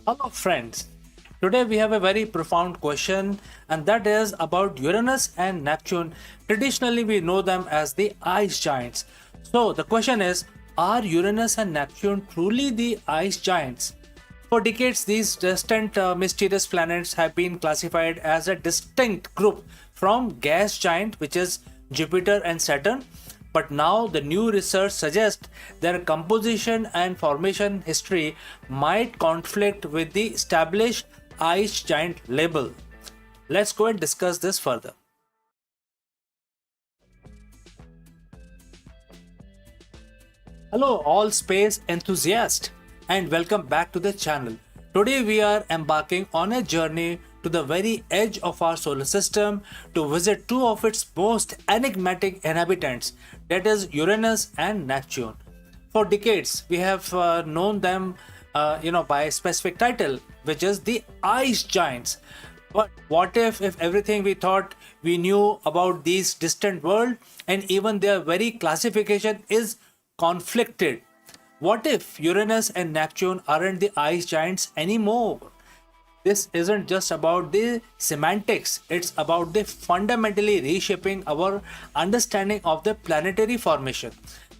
Hello, friends. Today we have a very profound question, and that is about Uranus and Neptune. Traditionally, we know them as the ice giants. So, the question is, are Uranus and Neptune truly the ice giants? For decades, these distant, mysterious planets have been classified as a distinct group from gas giant, which is Jupiter and Saturn. But now the new research suggests their composition and formation history might conflict with the established ice giant label. Let's go and discuss this further. Hello, all space enthusiasts, and welcome back to the channel. Today, we are embarking on a journey to the very edge of our solar system to visit two of its most enigmatic inhabitants, that is, Uranus and Neptune. For decades, we have known them, by a specific title, which is the ice giants. But what if everything we thought we knew about these distant world and even their very classification is conflicted? What if Uranus and Neptune aren't the ice giants anymore? This isn't just about the semantics, it's about the fundamentally reshaping our understanding of the planetary formation,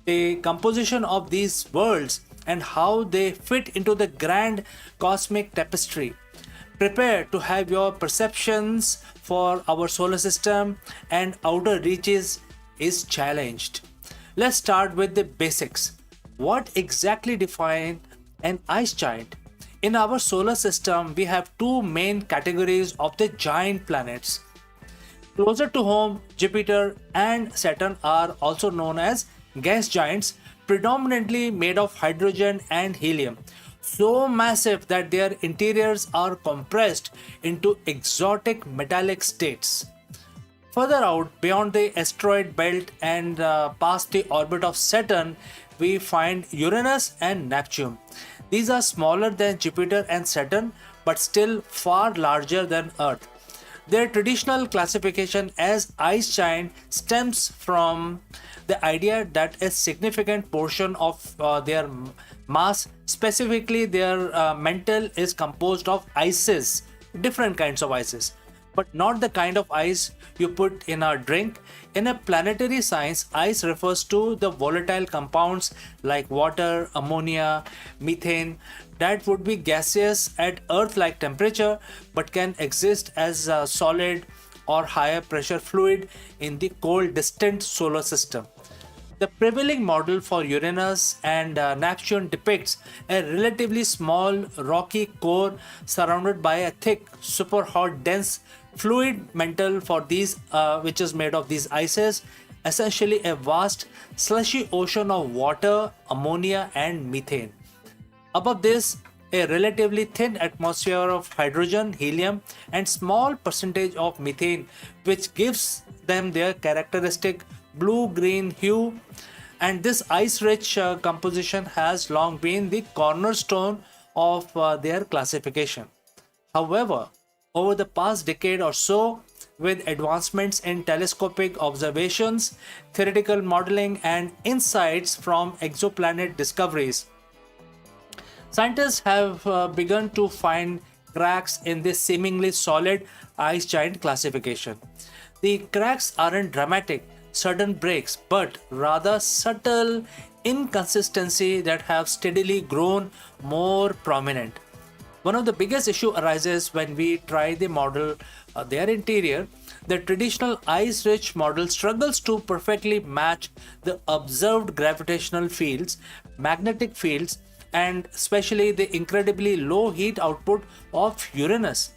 the composition of these worlds, and how they fit into the grand cosmic tapestry. Prepare to have your perceptions for our solar system and outer reaches is challenged. Let's start with the basics. What exactly defines an ice giant? In our solar system, we have two main categories of the giant planets. Closer to home, Jupiter and Saturn are also known as gas giants, predominantly made of hydrogen and helium, so massive that their interiors are compressed into exotic metallic states. Further out, beyond the asteroid belt and past the orbit of Saturn, we find Uranus and Neptune. These are smaller than Jupiter and Saturn, but still far larger than Earth. Their traditional classification as ice giant stems from the idea that a significant portion of their mass, specifically their mantle, is composed of ices, different kinds of ices, but not the kind of ice you put in a drink. In a planetary science, ice refers to the volatile compounds like water, ammonia, methane that would be gaseous at Earth-like temperature but can exist as a solid or higher pressure fluid in the cold distant solar system. The prevailing model for Uranus and Neptune depicts a relatively small rocky core surrounded by a thick, super hot, dense fluid mantle for these, which is made of these ices, essentially a vast, slushy ocean of water, ammonia, and methane. Above this, a relatively thin atmosphere of hydrogen, helium, and small percentage of methane, which gives them their characteristic blue-green hue. And this ice-rich composition has long been the cornerstone of their classification. However, over the past decade or so, with advancements in telescopic observations, theoretical modeling, and insights from exoplanet discoveries, scientists have begun to find cracks in this seemingly solid ice giant classification. The cracks aren't dramatic, sudden breaks, but rather subtle inconsistency that have steadily grown more prominent. One of the biggest issue arises when we try the model their interior. The traditional ice-rich model struggles to perfectly match the observed gravitational fields, magnetic fields, and especially the incredibly low heat output of Uranus.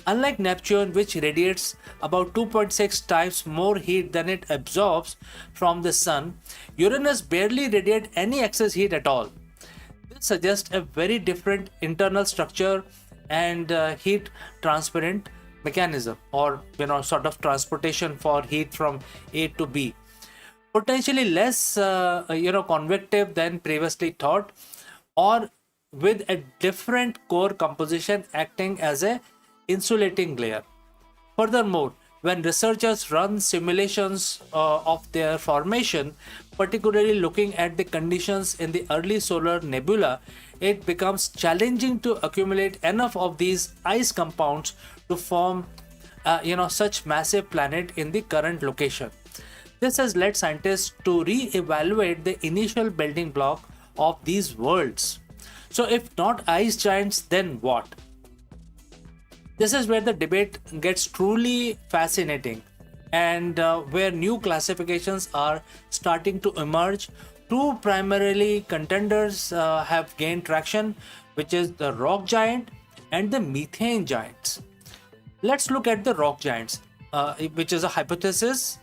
Unlike Neptune, which radiates about 2.6 times more heat than it absorbs from the sun, Uranus barely radiates any excess heat at all. This suggests a very different internal structure and heat transparent mechanism, or sort of transportation for heat from A to B. Potentially less convective than previously thought, or with a different core composition acting as a insulating layer. Furthermore, when researchers run simulations of their formation, particularly looking at the conditions in the early solar nebula, it becomes challenging to accumulate enough of these ice compounds to form such massive planet in the current location. This has led scientists to re-evaluate the initial building block of these worlds. So if not ice giants, then what? This is where the debate gets truly fascinating, and where new classifications are starting to emerge. Two primarily contenders have gained traction, which is the rock giant and the methane giants. Let's look at the rock giants, which is a hypothesis,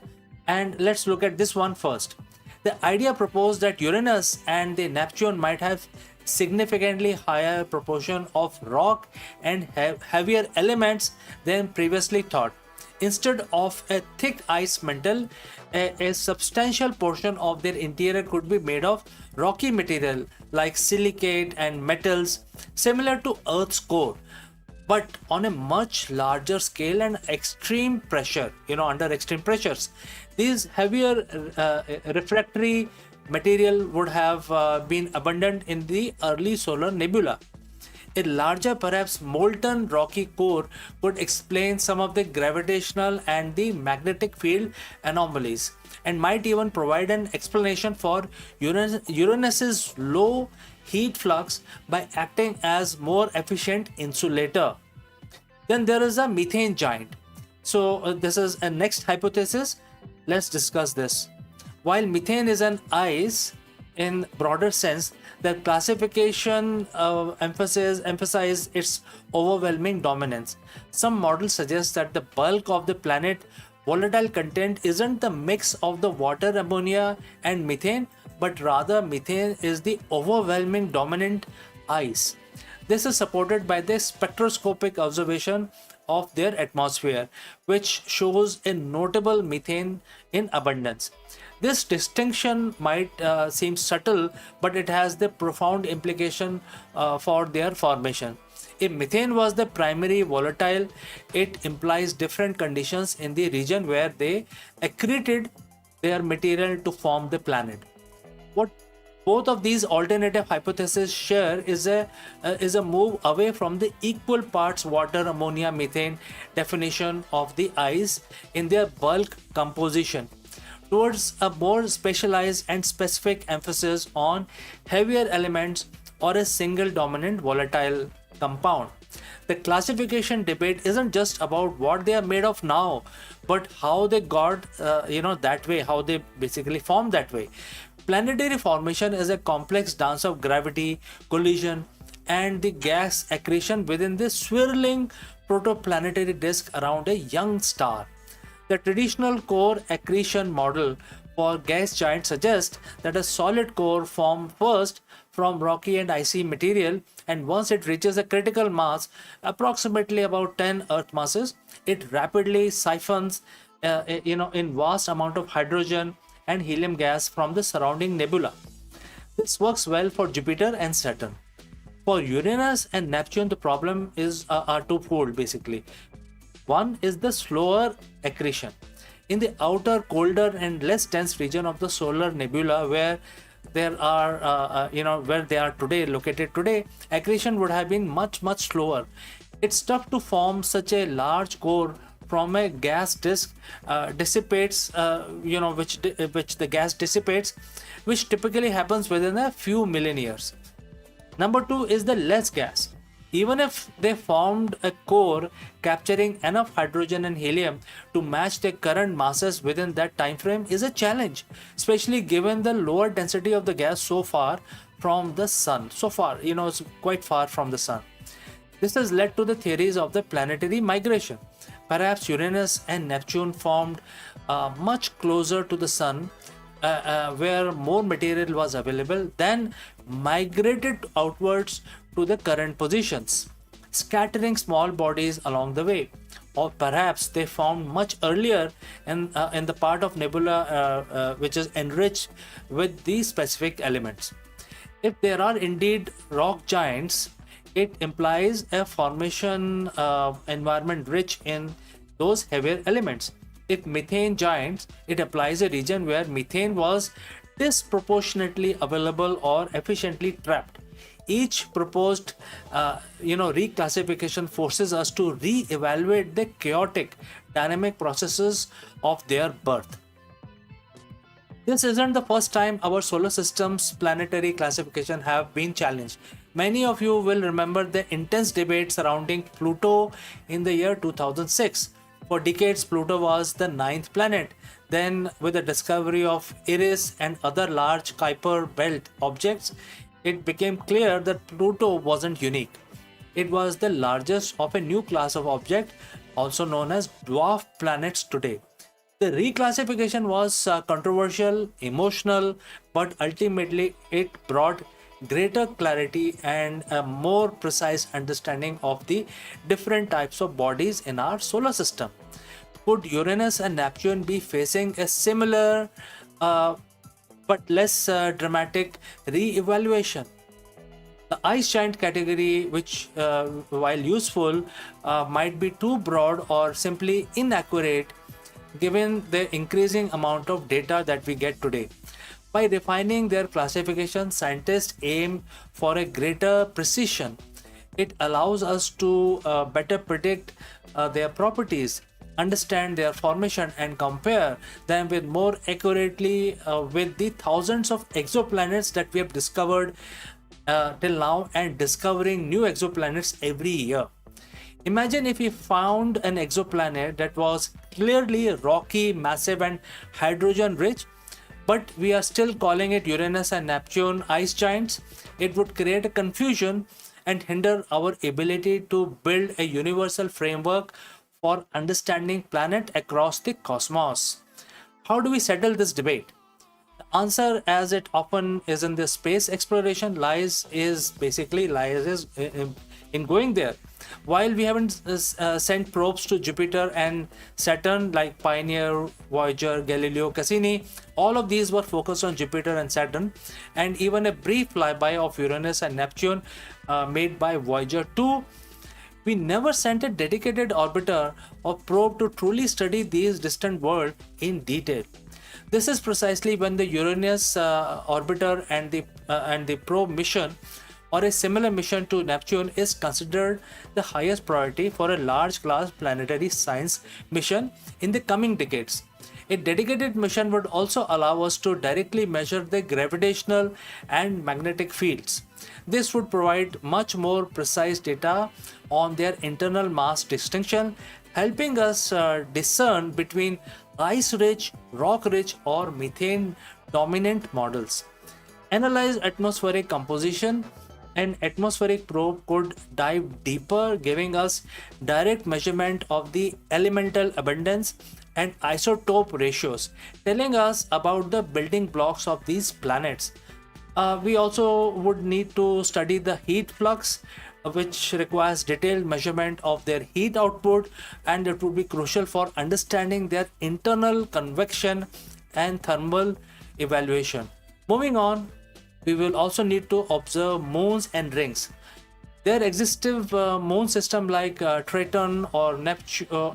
and let's look at this one first. The idea proposed that Uranus and the Neptune might have significantly higher proportion of rock and heavier elements than previously thought. Instead of a thick ice mantle, a substantial portion of their interior could be made of rocky material like silicate and metals similar to Earth's core, but on a much larger scale and extreme pressure, under extreme pressures. These heavier refractory material would have been abundant in the early solar nebula. A larger, perhaps molten rocky core could explain some of the gravitational and the magnetic field anomalies, and might even provide an explanation for Uranus's low heat flux by acting as more efficient insulator. Then there is a methane giant. So this is a next hypothesis. Let's discuss this. While methane is an ice in broader sense, the classification emphasize its overwhelming dominance. Some models suggest that the bulk of the planet volatile content isn't the mix of the water, ammonia, and methane, but rather methane is the overwhelming dominant ice. This is supported by the spectroscopic observation of their atmosphere, which shows a notable methane in abundance. This distinction might seem subtle, but it has the profound implication for their formation. If methane was the primary volatile, it implies different conditions in the region where they accreted their material to form the planet. What both of these alternative hypotheses share is a move away from the equal parts water, ammonia, methane definition of the ice in their bulk composition, towards a more specialized and specific emphasis on heavier elements or a single dominant volatile compound. The classification debate isn't just about what they are made of now, but how they got that way, how they basically formed that way. Planetary formation is a complex dance of gravity, collision, and the gas accretion within the swirling protoplanetary disk around a young star. The traditional core accretion model for gas giants suggests that a solid core forms first from rocky and icy material, and once it reaches a critical mass, approximately about 10 Earth masses, it rapidly siphons in vast amount of hydrogen and helium gas from the surrounding nebula. This works well for Jupiter and Saturn. For Uranus and Neptune, the problem is are twofold basically. One is the slower accretion. In the outer, colder and less dense region of the solar nebula, where there are, where they are today located today, accretion would have been much slower. It's tough to form such a large core from a gas disk dissipates, which the gas dissipates, which typically happens within a few million years. Number two is the less gas. Even if they formed a core capturing enough hydrogen and helium to match their current masses within that time frame is a challenge, especially given the lower density of the gas so far from the sun. So far, it's quite far from the sun. This has led to the theories of the planetary migration. Perhaps Uranus and Neptune formed much closer to the sun, where more material was available, then migrated outwards to the current positions, scattering small bodies along the way. Or perhaps they formed much earlier in the part of nebula which is enriched with these specific elements. If there are indeed rock giants, it implies a formation environment rich in those heavier elements. If methane giants, it applies a region where methane was disproportionately available or efficiently trapped. Each proposed reclassification forces us to re-evaluate the chaotic dynamic processes of their birth. This isn't the first time our solar system's planetary classification have been challenged. Many of you will remember the intense debate surrounding Pluto in the year 2006. For decades, Pluto was the ninth planet. Then, with the discovery of Eris and other large Kuiper belt objects, it became clear that Pluto wasn't unique. It was the largest of a new class of object, also known as dwarf planets today. The reclassification was controversial, emotional, but ultimately it brought greater clarity and a more precise understanding of the different types of bodies in our solar system. Could Uranus and Neptune be facing a similar but less dramatic re-evaluation? The ice giant category, which while useful, might be too broad or simply inaccurate given the increasing amount of data that we get today. By refining their classification, scientists aim for a greater precision. It allows us to better predict their properties, understand their formation, and compare them with more accurately with the thousands of exoplanets that we have discovered till now, and discovering new exoplanets every year. Imagine if we found an exoplanet that was clearly rocky, massive, and hydrogen rich, but we are still calling it Uranus and Neptune ice giants. It would create a confusion and hinder our ability to build a universal framework for understanding planet across the cosmos. How do we settle this debate? The answer, as it often is in the space exploration, lies in going there. While we haven't sent probes to Jupiter and Saturn like Pioneer, Voyager, Galileo, Cassini, all of these were focused on Jupiter and Saturn, and even a brief flyby of Uranus and Neptune made by Voyager 2. We never sent a dedicated orbiter or probe to truly study these distant worlds in detail. This is precisely when the Uranus orbiter and the probe mission or a similar mission to Neptune is considered the highest priority for a large class planetary science mission in the coming decades. A dedicated mission would also allow us to directly measure the gravitational and magnetic fields. This would provide much more precise data on their internal mass distinction, helping us discern between ice-rich, rock-rich, or methane-dominant models. Analyze atmospheric composition. An atmospheric probe could dive deeper, giving us direct measurement of the elemental abundance and isotope ratios, telling us about the building blocks of these planets. We also would need to study the heat flux, which requires detailed measurement of their heat output, and it would be crucial for understanding their internal convection and thermal evaluation. Moving on, we will also need to observe moons and rings. There existive moon system like Triton or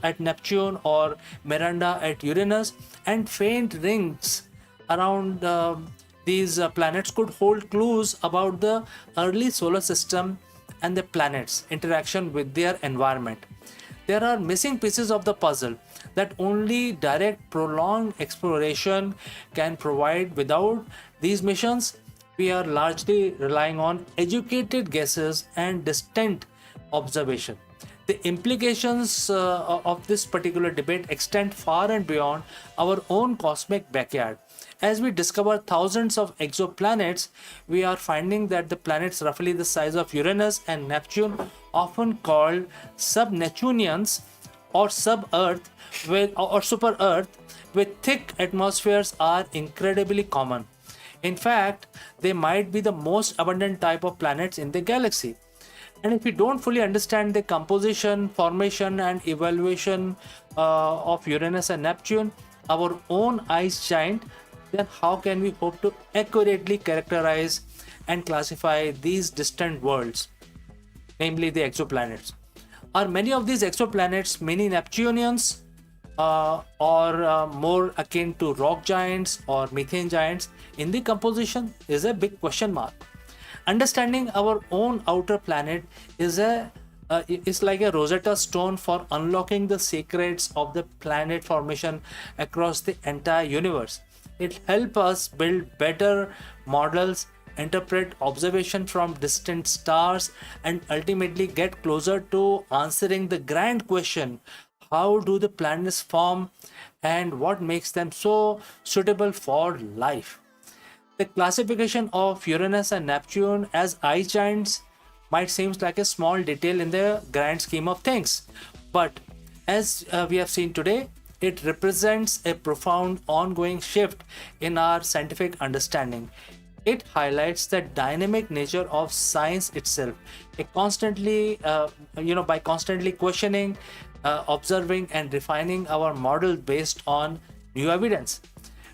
at Neptune or Miranda at Uranus, and faint rings around these planets could hold clues about the early solar system and the planets' interaction with their environment. There are missing pieces of the puzzle that only direct prolonged exploration can provide. Without these missions, we are largely relying on educated guesses and distant observation. The implications of this particular debate extend far and beyond our own cosmic backyard. As we discover thousands of exoplanets, we are finding that the planets roughly the size of Uranus and Neptune, often called sub-Neptunians or sub-Earth or super-Earth with thick atmospheres, are incredibly common. In fact, they might be the most abundant type of planets in the galaxy. And if we don't fully understand the composition, formation, and evaluation of Uranus and Neptune, our own ice giant, then how can we hope to accurately characterize and classify these distant worlds, namely the exoplanets? Are many of these exoplanets mini Neptunians or more akin to rock giants or methane giants in the composition is a big question mark. Understanding our own outer planet is like a Rosetta Stone for unlocking the secrets of the planet formation across the entire universe. It helps us build better models, interpret observation from distant stars, and ultimately get closer to answering the grand question: how do the planets form and what makes them so suitable for life? The classification of Uranus and Neptune as ice giants might seem like a small detail in the grand scheme of things, but as we have seen today, it represents a profound ongoing shift in our scientific understanding. It highlights the dynamic nature of science itself. It constantly, by constantly questioning, observing, and refining our model based on new evidence.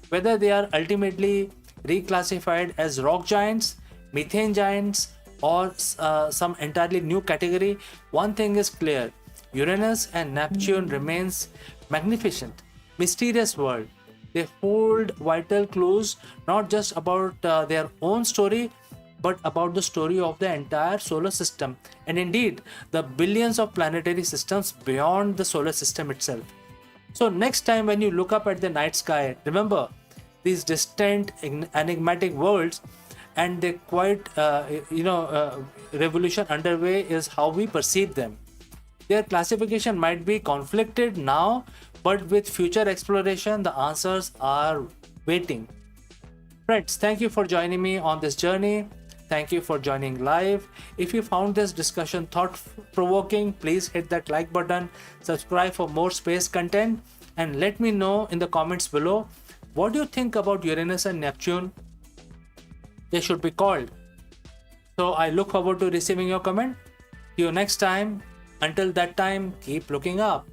Whether they are ultimately reclassified as rock giants, methane giants, or some entirely new category, one thing is clear: Uranus and Neptune remains magnificent, mysterious world. They hold vital clues not just about their own story, but about the story of the entire solar system, and indeed the billions of planetary systems beyond the solar system itself. So next time when you look up at the night sky, remember these distant, enigmatic worlds, and the quite revolution underway is how we perceive them. Their classification might be conflicted now, but with future exploration, the answers are waiting. Friends, thank you for joining me on this journey. Thank you for joining live. If you found this discussion thought provoking, please hit that like button, subscribe for more space content, and let me know in the comments below what do you think about Uranus and Neptune they should be called. So I look forward to receiving your comment. See you next time. Until that time, keep looking up.